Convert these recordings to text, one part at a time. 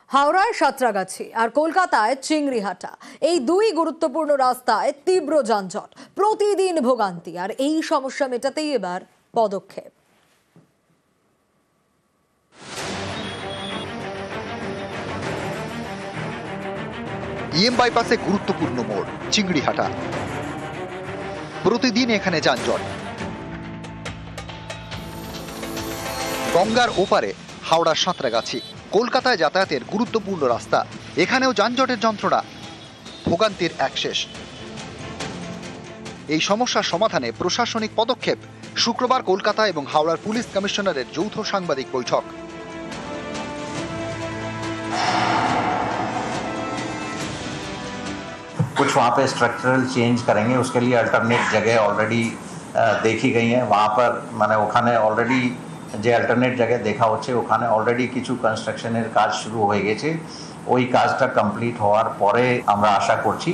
হাওড়ায় সাঁতরাগাছি আর কলকাতায় চিংড়িহাটা, এই দুই গুরুত্বপূর্ণ রাস্তায় তীব্র যানজট, প্রতিদিন ভোগান্তি। আর এই সমস্যা মেটাতেই এবার পদক্ষেপ। ইএম বাইপাসে গুরুত্বপূর্ণ মোড় চিংড়িহাটা, প্রতিদিন এখানে যানজট। গঙ্গার ওপারে হাওড়ার সাঁতরাগাছি, কলকাতায় যাতায়াতের গুরুত্বপূর্ণ রাস্তা, এখানেও যানজটের যন্ত্রণা, ভোগান্তির একশেষ। এই সমস্যার সমাধানে প্রশাসনিক পদক্ষেপ। শুক্রবার কলকাতা এবং হাওড়ার পুলিশ কমিশনারের যৌথ সাংবাদিক বৈঠক। कुछ वहाँ पे स्ट्रक्चरल चेंज करेंगे, उसके लिए अल्टरनेट जगह ऑलरेडी देखी गई हैं। वहाँ पर माने ওখানে অলরেডি যে অল্টারনেট জায়গা দেখা হচ্ছে, ওখানে অলরেডি কিছু কনস্ট্রাকশনের কাজ শুরু হয়ে গেছে। ওই কাজটা কমপ্লিট হওয়ার পরে আমরা আশা করছি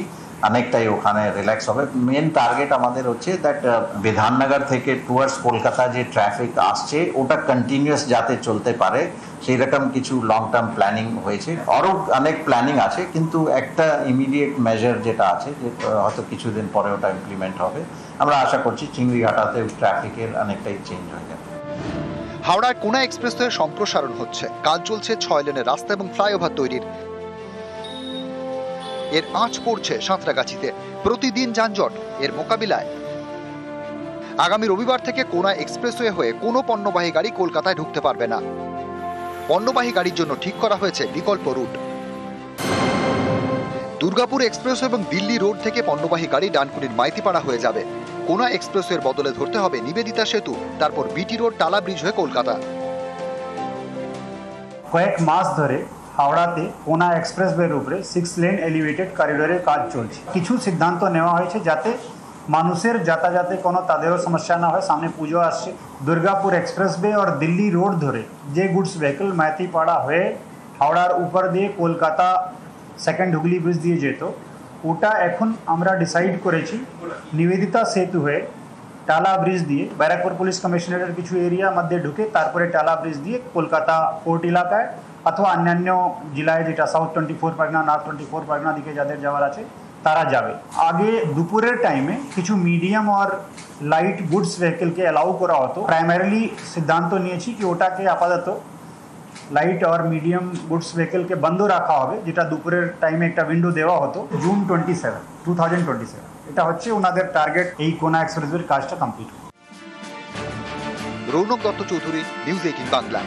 অনেকটাই ওখানে রিল্যাক্স হবে। মেন টার্গেট আমাদের হচ্ছে দ্যাট বিধাননগর থেকে টুয়ার্ডস কলকাতা যে ট্রাফিক আসছে ওটা কন্টিনিউয়াস যাতে চলতে পারে, সেই রকম কিছু লং টার্ম প্ল্যানিং হয়েছে। আরও অনেক প্ল্যানিং আছে, কিন্তু একটা ইমিডিয়েট মেজার যেটা আছে যে হয়তো কিছুদিন পরে ওটা ইমপ্লিমেন্ট হবে। আমরা আশা করছি চিংড়িঘাটাতে ট্রাফিকের অনেকটাই চেঞ্জ হয়ে যাবে। হাওড়ার কোনা এক্সপ্রেসওয়ে সম্প্রসারণ হচ্ছে, কাজ চলছে 6 লেনের রাস্তা এবং ফ্লাইওভার তৈরির। এর আঁচ পড়ছে সাঁতরাগাছিতে, প্রতিদিন যানজট। এর মোকাবিলায় আগামী রবিবার থেকে কোনা এক্সপ্রেসওয়ে হয়ে কোনো পণ্যবাহী গাড়ি কলকাতায় ঢুকতে পারবে না। পণ্যবাহী গাড়ির জন্য ঠিক করা হয়েছে বিকল্প রুট। দুর্গাপুর এক্সপ্রেসওয়ে এবং দিল্লি রোড থেকে পণ্যবাহী গাড়ি ডানকুনির মাইতিপাড়া হয়ে যাবে। কোনা এক্সপ্রেসওয়ের বদলে ধরতে হবে নিবেদিতা সেতু, তারপর বিটি রোড টালা ব্রিজ হয়ে কলকাতা। কয়েক মাস ধরে হাওড়াতে কোনা এক্সপ্রেসওয়ের উপরে 6 লেন এলিভেটেড করিডোরের কাজ চলছে। কিছু সিদ্ধান্ত নেওয়া হয়েছে যাতে মানুষের যাতায়াতে কোনো তাদেরও সমস্যা না হয়। সামনে পুজো আসছে। দুর্গাপুর এক্সপ্রেসওয়ে আর দিল্লি রোড ধরে যে গুডস ভেহিকল মাইতিপাড়া হয়ে হাওড়ার উপর দিয়ে কলকাতা সেকেন্ড হুগলি ব্রিজ দিয়ে যেত, ওটা এখন আমরা ডিসাইড করেছি নিবেদিতা সেতু হয়ে টালা ব্রিজ দিয়ে ব্যারাকপুর পুলিশ কমিশনারের কিছু এরিয়া মধ্যে ঢুকে তারপরে টালা ব্রিজ দিয়ে কলকাতা পোর্ট এলাকায় অথবা অন্যান্য জেলায়, যেটা সাউথ 24 পরগনা, নর্থ 24 পরগনা দিকে যাদের যাওয়ার আছে তারা যাবে। আগে দুপুরের টাইমে কিছু মিডিয়াম আর লাইট গুডস ভেহিকলকে অ্যালাউ করা হতো। প্রাইমারিলি সিদ্ধান্ত নিয়েছি কি ওটাকে আপাতত লাইট আর মিডিয়াম গুডস ভেহিকলকে বন্ধ রাখা হবে, যেটা দুপুরের টাইমে একটা উইন্ডো দেওয়া হতো। জুন 27, 2027 এটা হচ্ছে ওনাদের টার্গেট, এই কোনা এক্সপ্রেসওয়ের কাজটা কমপ্লিট। রৌনক দত্ত চৌধুরী, নিউজ 18 বাংলা।